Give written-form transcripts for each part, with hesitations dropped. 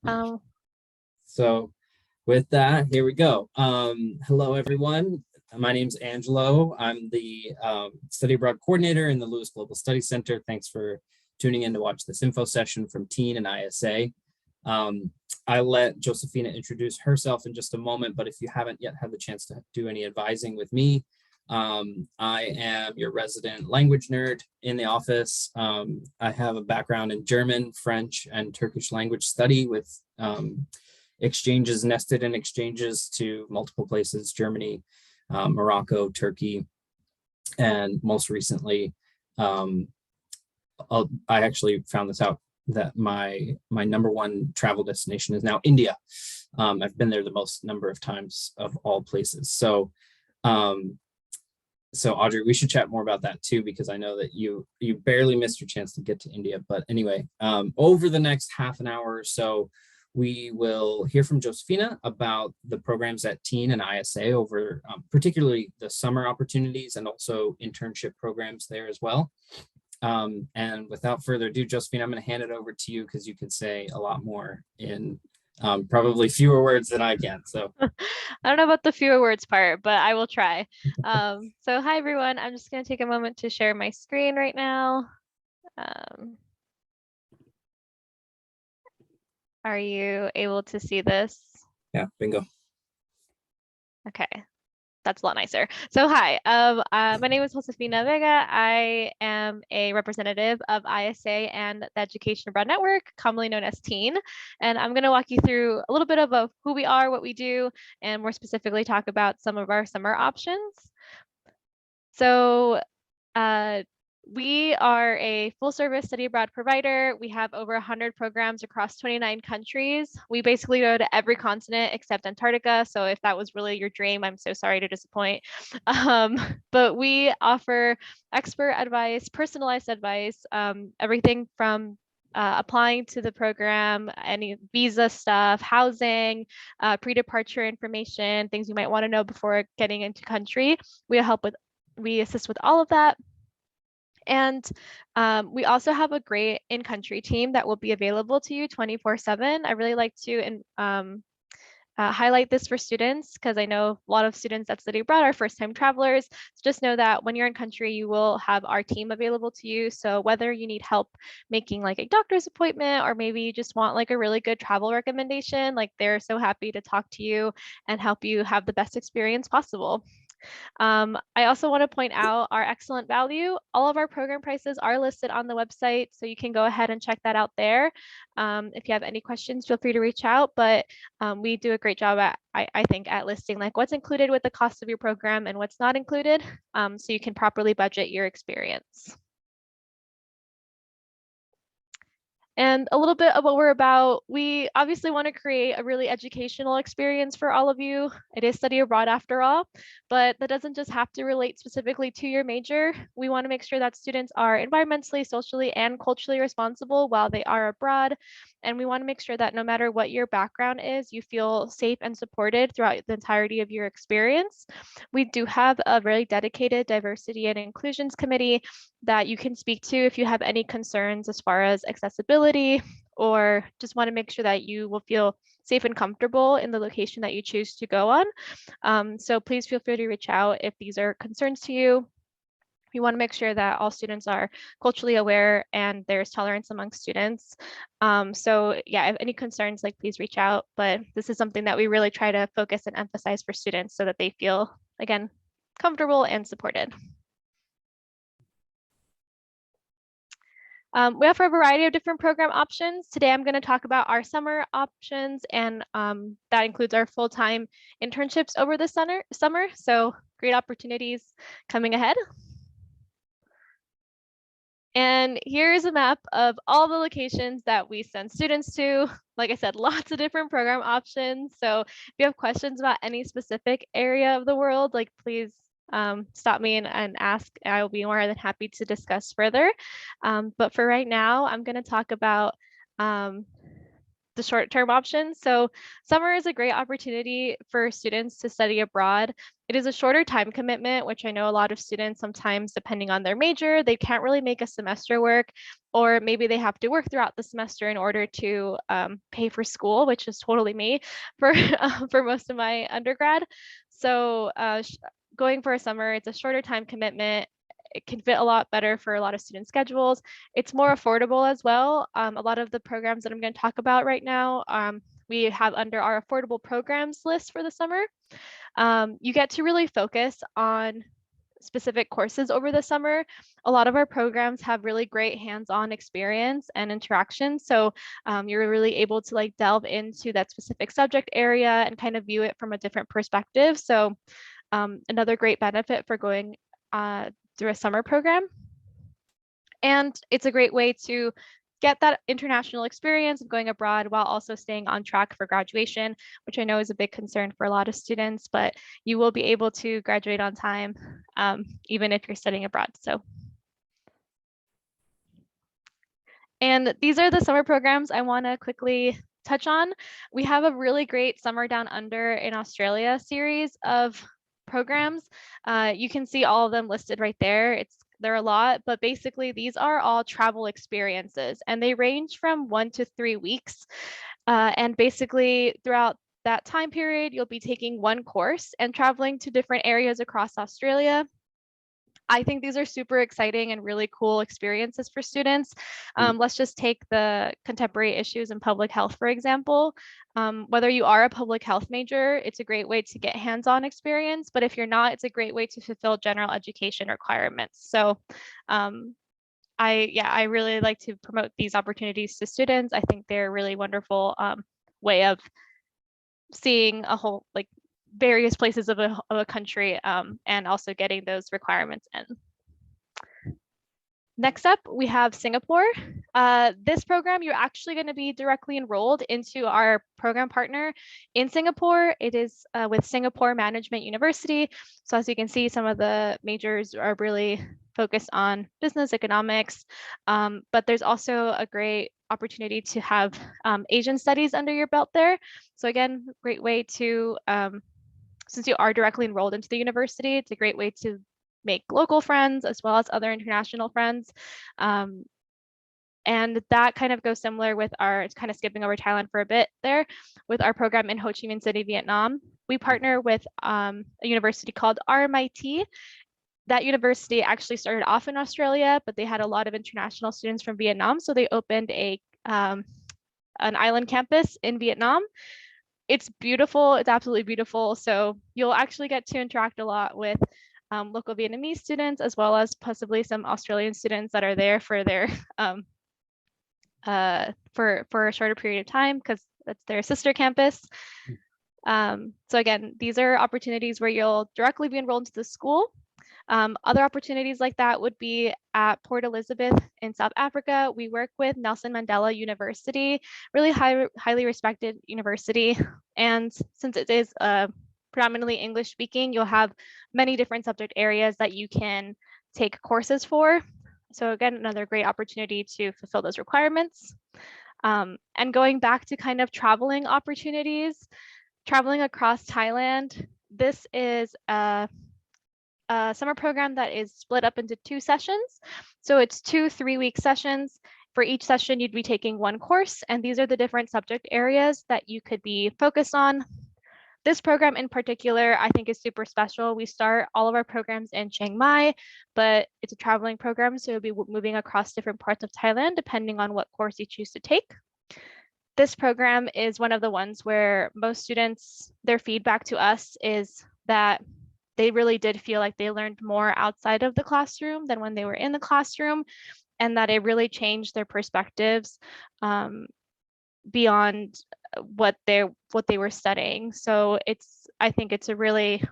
Um, So with that, here we go. Hello, everyone. My name's Angelo. I'm the study abroad coordinator in the Lewis Global Studies Center. Thanks for tuning in to watch this info session from TEAN and ISA. I'll let Josephina introduce herself in just a moment, but if you haven't yet had the chance to do any advising with me, I am your resident language nerd in the office. I have a background in German, French, and Turkish language study with exchanges nested in exchanges to multiple places, Germany, Morocco, Turkey, and most recently, I actually found this out that my number one travel destination is now India. I've been there the most number of times of all places. So Audrey, we should chat more about that too, because I know that you barely missed your chance to get to India. But anyway, over the next half an hour or so, we will hear from Josephina about the programs at TEAN and ISA over particularly the summer opportunities and also internship programs there as well. And without further ado, Josephina, I'm going to hand it over to you because you can say a lot more in probably fewer words than I can. So I don't know about the fewer words part, but I will try. So hi, everyone. I'm just going to take a moment to share my screen right now. Are you able to see this? Yeah, bingo. Okay, that's a lot nicer. So hi, my name is Josefina Vega. I am a representative of ISA and the Education Abroad Network, commonly known as TEAN. And I'm going to walk you through a little bit of who we are, what we do, and more specifically talk about some of our summer options. So we are a full service study abroad provider. We have over 100 programs across 29 countries. We basically go to every continent except Antarctica. So if that was really your dream, I'm so sorry to disappoint. But we offer expert advice, personalized advice, everything from applying to the program, any visa stuff, housing, pre-departure information, things you might want to know before getting into country. We assist with all of that. And we also have a great in-country team that will be available to you 24/7. I really like to highlight this for students because I know a lot of students that study abroad are first-time travelers. So just know that when you're in country, you will have our team available to you. So whether you need help making like a doctor's appointment, or maybe you just want like a really good travel recommendation, like they're so happy to talk to you and help you have the best experience possible. I also want to point out our excellent value. All of our program prices are listed on the website, so you can go ahead and check that out there. If you have any questions, feel free to reach out, but we do a great job at, I think, at listing like what's included with the cost of your program and what's not included, so you can properly budget your experience. And a little bit of what we're about, we obviously want to create a really educational experience for all of you. It is study abroad after all, but that doesn't just have to relate specifically to your major. We want to make sure that students are environmentally, socially, and culturally responsible while they are abroad. And we want to make sure that no matter what your background is, you feel safe and supported throughout the entirety of your experience. We do have a very dedicated diversity and inclusions committee that you can speak to if you have any concerns as far as accessibility, or just want to make sure that you will feel safe and comfortable in the location that you choose to go on. So please feel free to reach out if these are concerns to you. We want to make sure that all students are culturally aware and there's tolerance among students. So yeah, if any concerns, like please reach out. But this is something that we really try to focus and emphasize for students so that they feel, again, comfortable and supported. We offer a variety of different program options. Today, I'm going to talk about our summer options, and that includes our full-time internships over the summer. So great opportunities coming ahead. And here's a map of all the locations that we send students to. Like I said, lots of different program options. So if you have questions about any specific area of the world, like please stop me and ask. I will be more than happy to discuss further. But for right now, I'm going to talk about the short-term options. So summer is a great opportunity for students to study abroad. It is a shorter time commitment, which I know a lot of students sometimes, depending on their major, they can't really make a semester work, or maybe they have to work throughout the semester in order to pay for school, which is totally me for for most of my undergrad. So going for a summer, it's a shorter time commitment. It can fit a lot better for a lot of student schedules. It's more affordable as well. A lot of the programs that I'm going to talk about right now, we have under our affordable programs list for the summer. You get to really focus on specific courses over the summer. A lot of our programs have really great hands-on experience and interaction. So you're really able to like delve into that specific subject area and kind of view it from a different perspective. So another great benefit for going through a summer program. And it's a great way to get that international experience of going abroad while also staying on track for graduation, which I know is a big concern for a lot of students, but you will be able to graduate on time, even if you're studying abroad. And these are the summer programs I want to quickly touch on. We have a really great Summer Down Under in Australia series of programs. You can see all of them listed right there. There are a lot, but basically these are all travel experiences and they range from 1 to 3 weeks. And basically throughout that time period, you'll be taking one course and traveling to different areas across Australia. I think these are super exciting and really cool experiences for students. Let's just take the contemporary issues in public health, for example. Whether you are a public health major, it's a great way to get hands-on experience, but if you're not, it's a great way to fulfill general education requirements. So I really like to promote these opportunities to students. I think they're a really wonderful way of seeing a whole, like various places of a country and also getting those requirements in. Next up, we have Singapore. This program, you're actually going to be directly enrolled into our program partner in Singapore. It is with Singapore Management University. So as you can see, some of the majors are really focused on business economics, but there's also a great opportunity to have Asian studies under your belt there. So again, great way to, since you are directly enrolled into the university, it's a great way to make local friends as well as other international friends. And that kind of goes similar with our, kind of skipping over Thailand for a bit there, with our program in Ho Chi Minh City, Vietnam. We partner with a university called RMIT. That university actually started off in Australia, but they had a lot of international students from Vietnam. So they opened an island campus in Vietnam. It's beautiful. It's absolutely beautiful. So you'll actually get to interact a lot with local Vietnamese students, as well as possibly some Australian students that are there for their for a shorter period of time because that's their sister campus. So again, these are opportunities where you'll directly be enrolled into the school. Other opportunities like that would be at Port Elizabeth in South Africa. We work with Nelson Mandela University, really highly respected university. And since it is predominantly English speaking, you'll have many different subject areas that you can take courses for. So again, another great opportunity to fulfill those requirements. And going back to kind of traveling opportunities, traveling across Thailand, this is a summer program that is split up into 2 sessions. So it's 2 3-week sessions. For each session, you'd be taking one course, and these are the different subject areas that you could be focused on. This program in particular, I think is super special. We start all of our programs in Chiang Mai, but it's a traveling program, so you'll be moving across different parts of Thailand depending on what course you choose to take. This program is one of the ones where most students, their feedback to us is that they really did feel like they learned more outside of the classroom than when they were in the classroom, and that it really changed their perspectives beyond what they were studying. So I think it's a really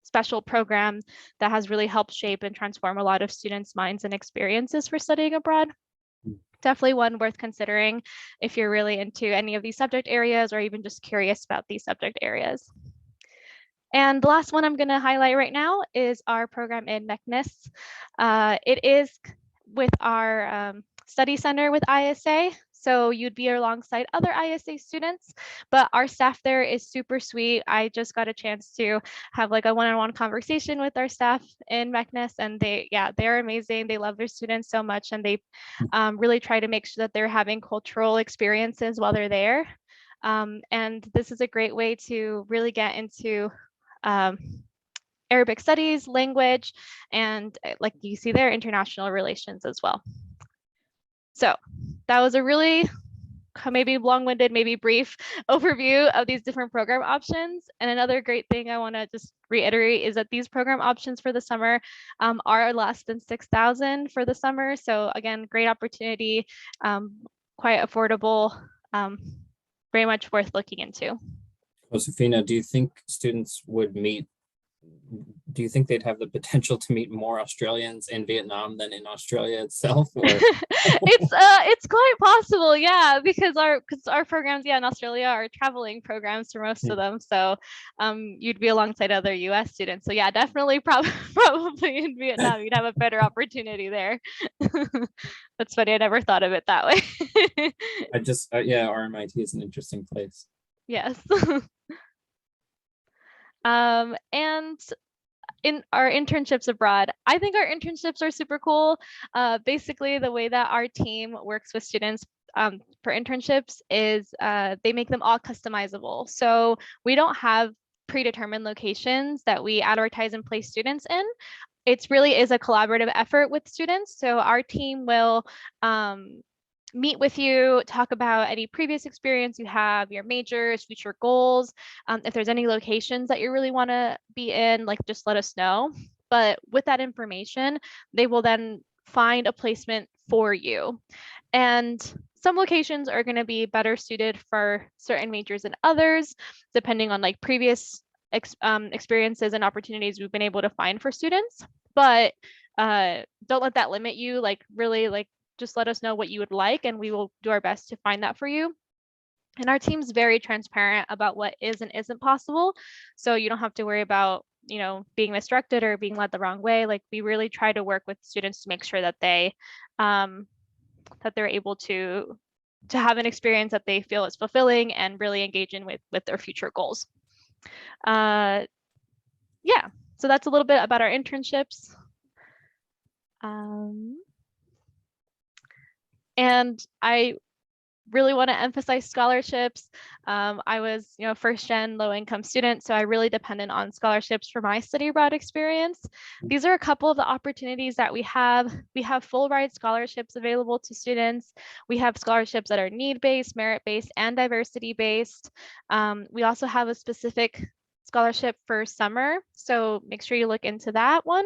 special program that has really helped shape and transform a lot of students' minds and experiences for studying abroad. Definitely one worth considering if you're really into any of these subject areas or even just curious about these subject areas. And the last one I'm going to highlight right now is our program in McNIS. It is with our study center with ISA. So you'd be alongside other ISA students, but our staff there is super sweet. I just got a chance to have like a one-on-one conversation with our staff in Meknes, and they're amazing. They love their students so much, and they really try to make sure that they're having cultural experiences while they're there. And this is a great way to really get into Arabic studies, language, and like you see there, international relations as well. So that was a really maybe long-winded, maybe brief overview of these different program options. And another great thing I want to just reiterate is that these program options for the summer are less than 6,000 for the summer. So again, great opportunity, quite affordable, very much worth looking into. Josefina, do you think students would meet, do you think they'd have the potential to meet more Australians in Vietnam than in Australia itself? Or it's quite possible, yeah, because our programs, in Australia are traveling programs for most of them. So you'd be alongside other US students. So yeah, definitely probably in Vietnam, you'd have a better opportunity there. That's funny, I never thought of it that way. yeah, RMIT is an interesting place. Yes. And in our internships abroad, I think our internships are super cool. Basically, the way that our team works with students for internships is they make them all customizable. So we don't have predetermined locations that we advertise and place students in. It really is a collaborative effort with students. So our team will meet with you, talk about any previous experience you have, your majors, future goals. If there's any locations that you really want to be in, like just let us know. But with that information, they will then find a placement for you. And some locations are going to be better suited for certain majors than others, depending on like previous experiences and opportunities we've been able to find for students. But don't let that limit you. Like really, like just let us know what you would like, and we will do our best to find that for you. And our team's very transparent about what is and isn't possible. So you don't have to worry about, being misdirected or being led the wrong way. Like we really try to work with students to make sure that they're able to have an experience that they feel is fulfilling and really engage in with their future goals. Yeah, so that's a little bit about our internships. And I really want to emphasize scholarships. I was, first gen low income student, so I really depended on scholarships for my study abroad experience. These are a couple of the opportunities that we have. We have full ride scholarships available to students. We have scholarships that are need-based, merit-based, and diversity-based. We also have a specific scholarship for summer, so make sure you look into that one.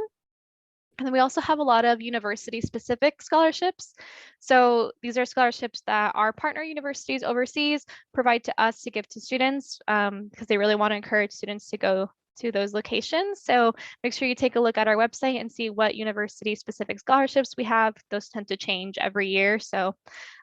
And then we also have a lot of university specific scholarships. So these are scholarships that our partner universities overseas provide to us to give to students because they really want to encourage students to go to those locations. So make sure you take a look at our website and see what university specific scholarships we have. Those tend to change every year. So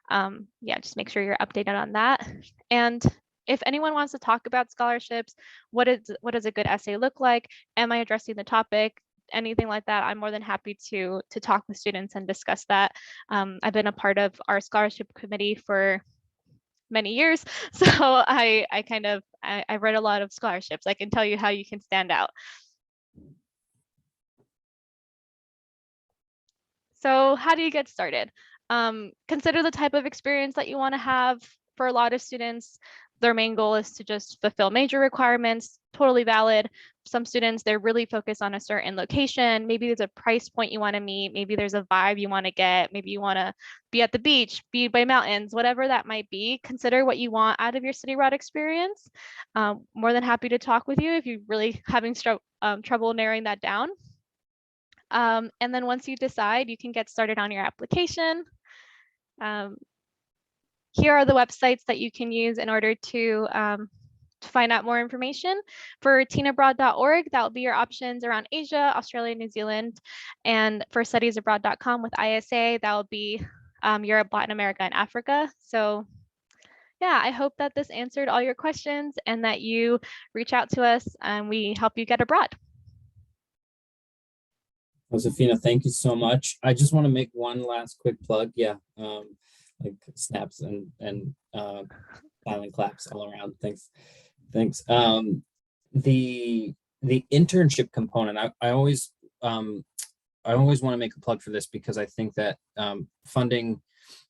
yeah, just make sure you're updated on that. And if anyone wants to talk about scholarships, what does a good essay look like? Am I addressing the topic? Anything like that, I'm more than happy to talk with students and discuss that. I've been a part of our scholarship committee for many years, so I read a lot of scholarships. I can tell you how you can stand out. So how do you get started? Consider the type of experience that you want to have. For a lot of students, their main goal is to just fulfill major requirements, totally valid. Some students, they're really focused on a certain location. Maybe there's a price point you want to meet. Maybe there's a vibe you want to get. Maybe you want to be at the beach, be by mountains, whatever that might be. Consider what you want out of your study abroad experience. More than happy to talk with you if you're really having trouble narrowing that down. And then once you decide, you can get started on your application. Here are the websites that you can use in order to find out more information. For teenabroad.org, that will be your options around Asia, Australia, New Zealand. And for studiesabroad.com with ISA, that will be Europe, Latin America, and Africa. So yeah, I hope that this answered all your questions and that you reach out to us and we help you get abroad. Josefina, thank you so much. I just want to make one last quick plug. Yeah. like snaps and silent claps all around. Thanks. The internship component, um, I always want to make a plug for this because I think that funding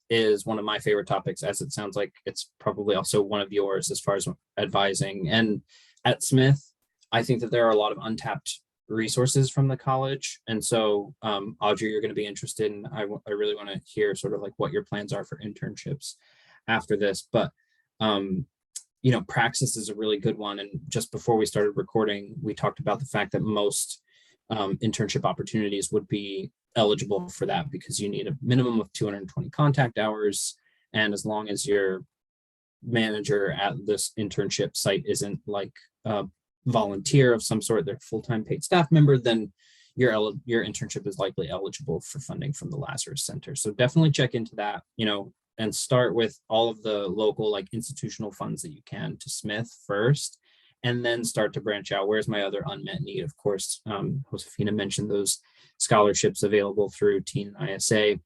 is one of my favorite topics, as it sounds like it's probably also one of yours as far as advising. And at Smith, I think that there are a lot of untapped resources from the college. And so, Audrey, you're going to be interested in, I really want to hear sort of like what your plans are for internships after this. But, Praxis is a really good one. And just before we started recording, we talked about the fact that most internship opportunities would be eligible for that because you need a minimum of 220 contact hours. And as long as your manager at this internship site isn't like a volunteer of some sort, they're full-time paid staff member, then your internship is likely eligible for funding from the Lazarus Center. So definitely check into that, and start with all of the local like institutional funds that you can to Smith first, and then start to branch out. Where's my other unmet need? Of course, Josefina mentioned those scholarships available through TEAN and ISA.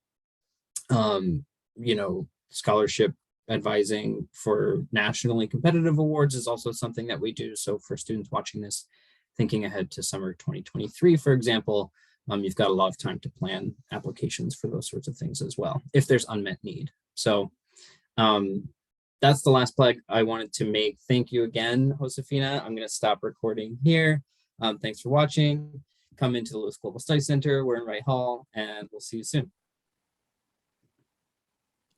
Scholarship advising for nationally competitive awards is also something that we do. So for students watching this, thinking ahead to summer 2023, for example, you've got a lot of time to plan applications for those sorts of things as well, if there's unmet need. So that's the last plug I wanted to make. Thank you again, Josefina. I'm going to stop recording here. Thanks for watching. Come into the Lewis Global Study Center. We're in Wright Hall, and we'll see you soon.